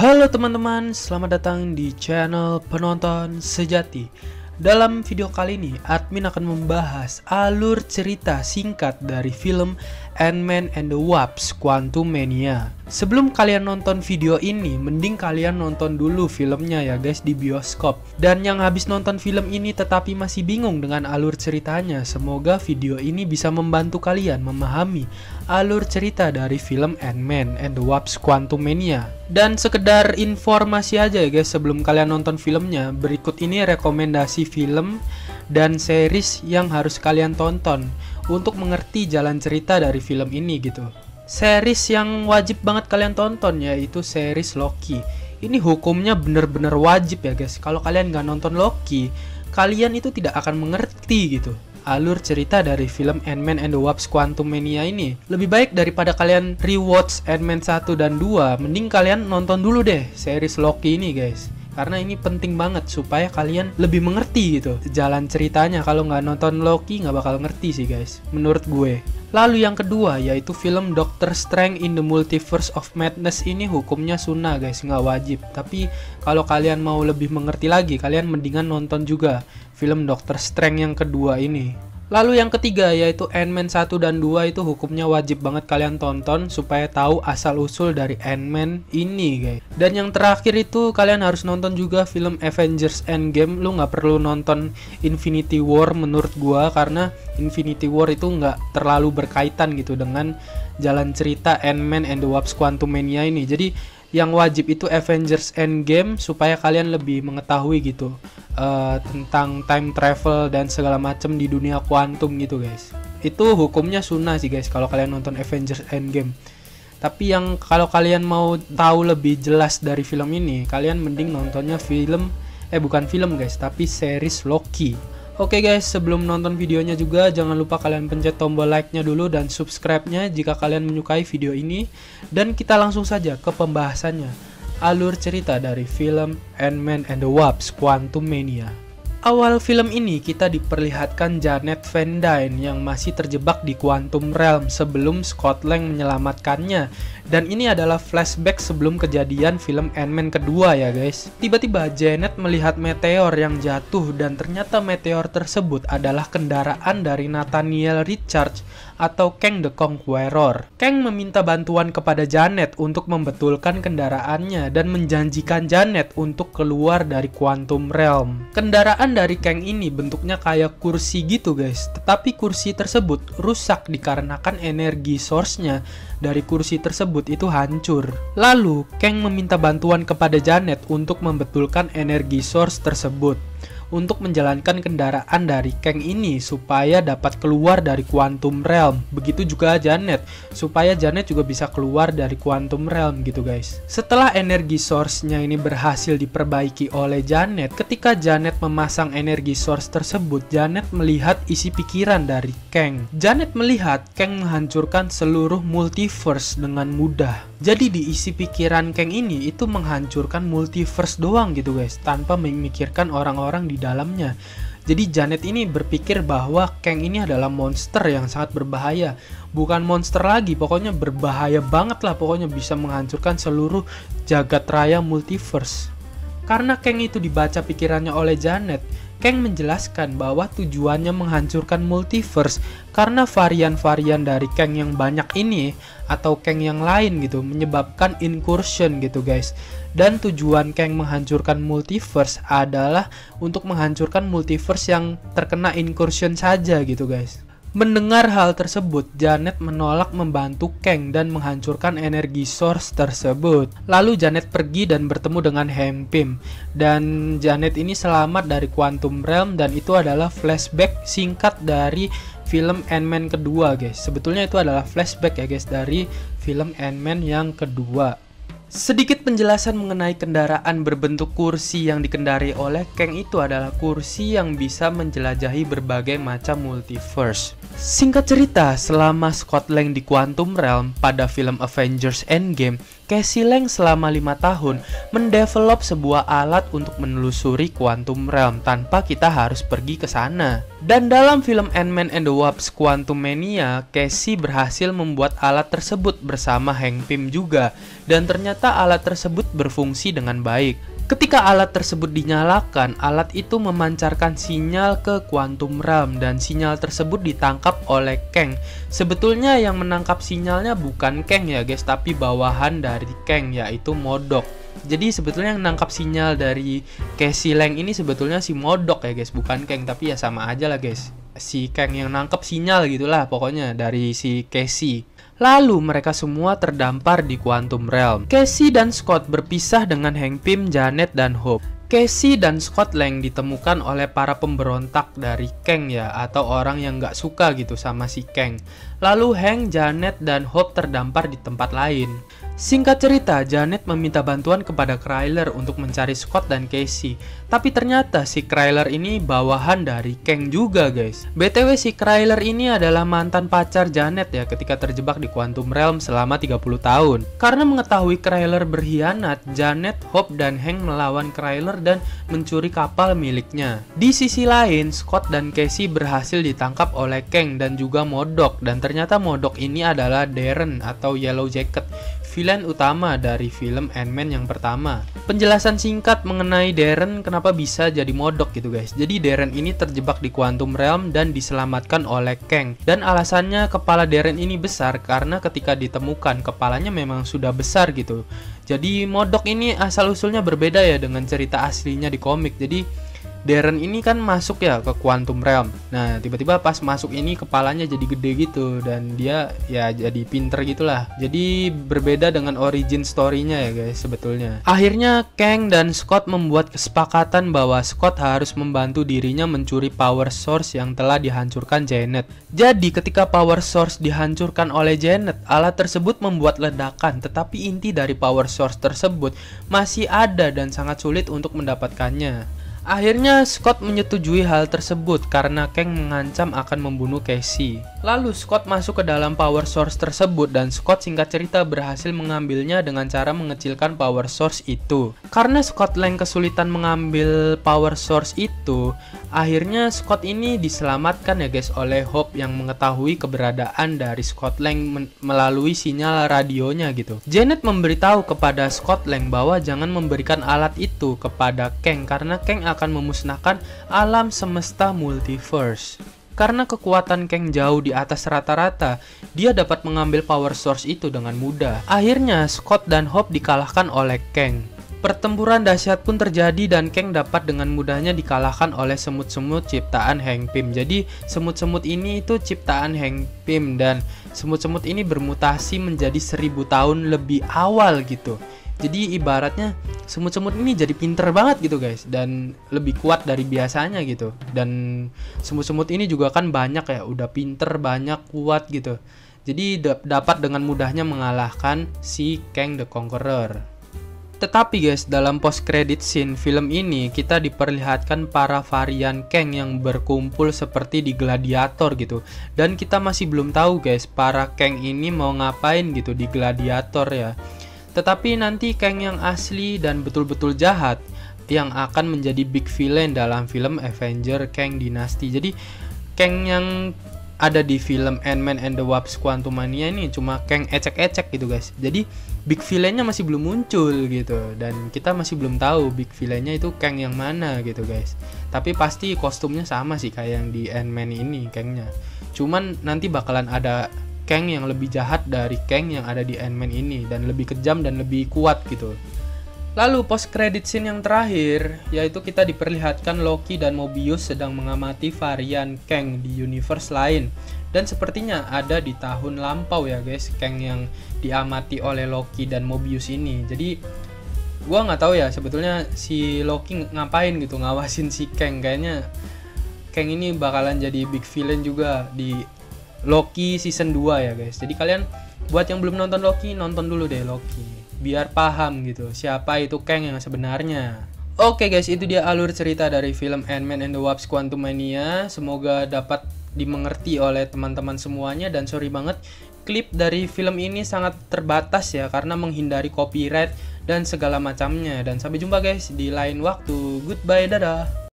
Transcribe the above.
Halo teman-teman, selamat datang di channel Penonton Sejati. Dalam video kali ini, admin akan membahas alur cerita singkat dari film Ant-Man and the Wasp: Quantumania. Sebelum kalian nonton video ini, mending kalian nonton dulu filmnya ya guys di bioskop. Dan yang habis nonton film ini tetapi masih bingung dengan alur ceritanya, semoga video ini bisa membantu kalian memahami alur cerita dari film Ant-Man and the Wasp: Quantumania. Dan sekedar informasi aja ya guys, sebelum kalian nonton filmnya, berikut ini rekomendasi film dan series yang harus kalian tonton untuk mengerti jalan cerita dari film ini gitu. Series yang wajib banget kalian tonton yaitu series Loki. Ini hukumnya bener-bener wajib ya guys. Kalau kalian nggak nonton Loki, kalian itu tidak akan mengerti gitu alur cerita dari film Ant-Man and the Wasp: Quantumania ini. Lebih baik daripada kalian rewatch Ant-Man 1 dan 2, mending kalian nonton dulu deh series Loki ini guys. Karena ini penting banget supaya kalian lebih mengerti gitu jalan ceritanya. Kalau nggak nonton Loki nggak bakal ngerti sih guys, menurut gue. Lalu yang kedua yaitu film Doctor Strange in the Multiverse of Madness. Ini hukumnya sunnah guys, nggak wajib. Tapi kalau kalian mau lebih mengerti lagi, kalian mendingan nonton juga film Doctor Strange yang kedua ini. Lalu yang ketiga yaitu Ant-Man 1 dan 2, itu hukumnya wajib banget kalian tonton supaya tahu asal-usul dari Ant-Man ini guys. Dan yang terakhir itu kalian harus nonton juga film Avengers Endgame. Lu nggak perlu nonton Infinity War menurut gua, karena Infinity War itu nggak terlalu berkaitan gitu dengan jalan cerita Ant-Man and the Wasp: Quantumania ini. Jadi yang wajib itu Avengers Endgame supaya kalian lebih mengetahui gitu tentang time travel dan segala macam di dunia kuantum gitu guys. Itu hukumnya sunnah sih guys kalau kalian nonton Avengers Endgame. Tapi yang kalau kalian mau tahu lebih jelas dari film ini, kalian mending nontonnya bukan film guys, tapi series Loki. Oke guys, sebelum nonton videonya juga jangan lupa kalian pencet tombol like-nya dulu dan subscribe-nya jika kalian menyukai video ini. Dan kita langsung saja ke pembahasannya. Alur cerita dari film Ant-Man and the Wasp: Quantumania. Awal film ini kita diperlihatkan Janet Van Dyne yang masih terjebak di Quantum Realm sebelum Scott Lang menyelamatkannya. Dan ini adalah flashback sebelum kejadian film Ant-Man kedua ya guys. Tiba-tiba Janet melihat meteor yang jatuh dan ternyata meteor tersebut adalah kendaraan dari Nathaniel Richards atau Kang the Conqueror. Kang meminta bantuan kepada Janet untuk membetulkan kendaraannya dan menjanjikan Janet untuk keluar dari Quantum Realm. Kendaraan dari Kang ini bentuknya kayak kursi gitu guys, tetapi kursi tersebut rusak dikarenakan energi source-nya dari kursi tersebut itu hancur. Lalu Kang meminta bantuan kepada Janet untuk membetulkan energi source tersebut untuk menjalankan kendaraan dari Kang ini supaya dapat keluar dari Quantum Realm. Begitu juga Janet, supaya Janet juga bisa keluar dari Quantum Realm gitu guys. Setelah energi source-nya ini berhasil diperbaiki oleh Janet, ketika Janet memasang energi source tersebut, Janet melihat isi pikiran dari Kang. Janet melihat Kang menghancurkan seluruh multiverse dengan mudah. Jadi di isi pikiran Kang ini itu menghancurkan multiverse doang gitu guys, tanpa memikirkan orang-orang di dalamnya. Jadi Janet ini berpikir bahwa Kang ini adalah monster yang sangat berbahaya. Bukan monster lagi, pokoknya berbahaya banget lah, pokoknya bisa menghancurkan seluruh jagat raya multiverse. Karena Kang itu dibaca pikirannya oleh Janet, Kang menjelaskan bahwa tujuannya menghancurkan multiverse karena varian-varian dari Kang yang banyak ini atau Kang yang lain gitu menyebabkan incursion gitu guys. Dan tujuan Kang menghancurkan multiverse adalah untuk menghancurkan multiverse yang terkena incursion saja gitu guys. Mendengar hal tersebut, Janet menolak membantu Kang dan menghancurkan energi source tersebut. Lalu Janet pergi dan bertemu dengan Hank Pym. Dan Janet ini selamat dari Quantum Realm, dan itu adalah flashback singkat dari film Ant-Man kedua guys. Sebetulnya itu adalah flashback ya guys dari film Ant-Man yang kedua. Sedikit penjelasan mengenai kendaraan berbentuk kursi yang dikendarai oleh Kang. Itu adalah kursi yang bisa menjelajahi berbagai macam multiverse. Singkat cerita, selama Scott Lang di Quantum Realm pada film Avengers Endgame, Casey Lang selama 5 tahun mendevelop sebuah alat untuk menelusuri Quantum Realm tanpa kita harus pergi ke sana. Dan dalam film Ant-Man and the Wasp Quantumania, Casey berhasil membuat alat tersebut bersama Hank Pym juga, dan ternyata alat tersebut berfungsi dengan baik. Ketika alat tersebut dinyalakan, alat itu memancarkan sinyal ke Quantum Realm dan sinyal tersebut ditangkap oleh Kang. Sebetulnya yang menangkap sinyalnya bukan Kang ya guys, tapi bawahan dari Kang, yaitu MODOK. Jadi sebetulnya yang menangkap sinyal dari Casey Lang ini sebetulnya si MODOK ya guys, bukan Kang, tapi ya sama aja lah guys. Si Kang yang nangkep sinyal gitulah pokoknya dari si Casey. Lalu mereka semua terdampar di Quantum Realm. Casey dan Scott berpisah dengan Hank Pym, Janet, dan Hope. Casey dan Scott Lang ditemukan oleh para pemberontak dari Kang ya, atau orang yang gak suka gitu sama si Kang. Lalu Hank, Janet, dan Hope terdampar di tempat lain. Singkat cerita, Janet meminta bantuan kepada Kryler untuk mencari Scott dan Casey. Tapi ternyata si Kryler ini bawahan dari Kang juga guys. BTW si Kryler ini adalah mantan pacar Janet ya ketika terjebak di Quantum Realm selama 30 tahun. Karena mengetahui Kryler berkhianat, Janet, Hope, dan Hank melawan Kryler dan mencuri kapal miliknya. Di sisi lain, Scott dan Casey berhasil ditangkap oleh Kang dan juga MODOK. Dan ternyata MODOK ini adalah Darren atau Yellow Jacket, villain utama dari film Ant-Man yang pertama. Penjelasan singkat mengenai Darren kenapa bisa jadi MODOK gitu guys. Jadi Darren ini terjebak di Quantum Realm dan diselamatkan oleh Kang. Dan alasannya kepala Darren ini besar karena ketika ditemukan kepalanya memang sudah besar gitu. Jadi MODOK ini asal-usulnya berbeda ya dengan cerita aslinya di komik. Jadi Darren ini kan masuk ya ke Quantum Realm. Nah tiba-tiba pas masuk ini kepalanya jadi gede gitu dan dia ya jadi pinter gitulah. Jadi berbeda dengan origin story-nya ya guys sebetulnya. Akhirnya Kang dan Scott membuat kesepakatan bahwa Scott harus membantu dirinya mencuri power source yang telah dihancurkan Janet. Jadi ketika power source dihancurkan oleh Janet, alat tersebut membuat ledakan, tetapi inti dari power source tersebut masih ada dan sangat sulit untuk mendapatkannya. Akhirnya Scott menyetujui hal tersebut karena Kang mengancam akan membunuh Casey. Lalu Scott masuk ke dalam power source tersebut dan Scott singkat cerita berhasil mengambilnya dengan cara mengecilkan power source itu. Karena Scott Lang kesulitan mengambil power source itu, akhirnya Scott ini diselamatkan ya guys oleh Hope yang mengetahui keberadaan dari Scott Lang melalui sinyal radionya gitu. Janet memberitahu kepada Scott Lang bahwa jangan memberikan alat itu kepada Kang karena Kang akan memusnahkan alam semesta multiverse. Karena kekuatan Kang jauh di atas rata-rata, dia dapat mengambil power source itu dengan mudah. Akhirnya Scott dan Hope dikalahkan oleh Kang. Pertempuran dahsyat pun terjadi dan Kang dapat dengan mudahnya dikalahkan oleh semut-semut ciptaan Hank Pym. Jadi semut-semut ini itu ciptaan Hank Pym dan semut-semut ini bermutasi menjadi 1000 tahun lebih awal gitu. Jadi ibaratnya semut-semut ini jadi pinter banget gitu guys, dan lebih kuat dari biasanya gitu. Dan semut-semut ini juga kan banyak ya, udah pinter, banyak, kuat gitu. Jadi dapat dengan mudahnya mengalahkan si Kang the Conqueror. Tetapi guys, dalam post credit scene film ini kita diperlihatkan para varian Kang yang berkumpul seperti di Gladiator gitu. Dan kita masih belum tahu guys, para Kang ini mau ngapain gitu di Gladiator ya. Tetapi nanti Kang yang asli dan betul-betul jahat yang akan menjadi big villain dalam film Avenger Kang Dynasty. Jadi Kang yang ada di film Ant-Man and the Wasp Quantumania ini cuma Kang ecek-ecek gitu guys. Jadi big villainnya masih belum muncul gitu. Dan kita masih belum tahu big villainnya itu Kang yang mana gitu guys. Tapi pasti kostumnya sama sih kayak yang di Ant-Man ini Kangnya. Cuman nanti bakalan ada Kang yang lebih jahat dari Kang yang ada di Ant-Man ini dan lebih kejam dan lebih kuat gitu. Lalu post credit scene yang terakhir yaitu kita diperlihatkan Loki dan Mobius sedang mengamati varian Kang di universe lain. Dan sepertinya ada di tahun lampau ya guys Kang yang diamati oleh Loki dan Mobius ini. Jadi gua nggak tahu ya sebetulnya si Loki ngapain gitu ngawasin si Kang. Kayaknya Kang ini bakalan jadi big villain juga di Loki season 2 ya guys. Jadi kalian buat yang belum nonton Loki, nonton dulu deh Loki biar paham gitu siapa itu Kang yang sebenarnya. Oke guys, itu dia alur cerita dari film Ant-Man and the Wasp Quantumania. Semoga dapat dimengerti oleh teman-teman semuanya. Dan sorry banget klip dari film ini sangat terbatas ya, karena menghindari copyright dan segala macamnya. Dan sampai jumpa guys di lain waktu. Goodbye, dadah.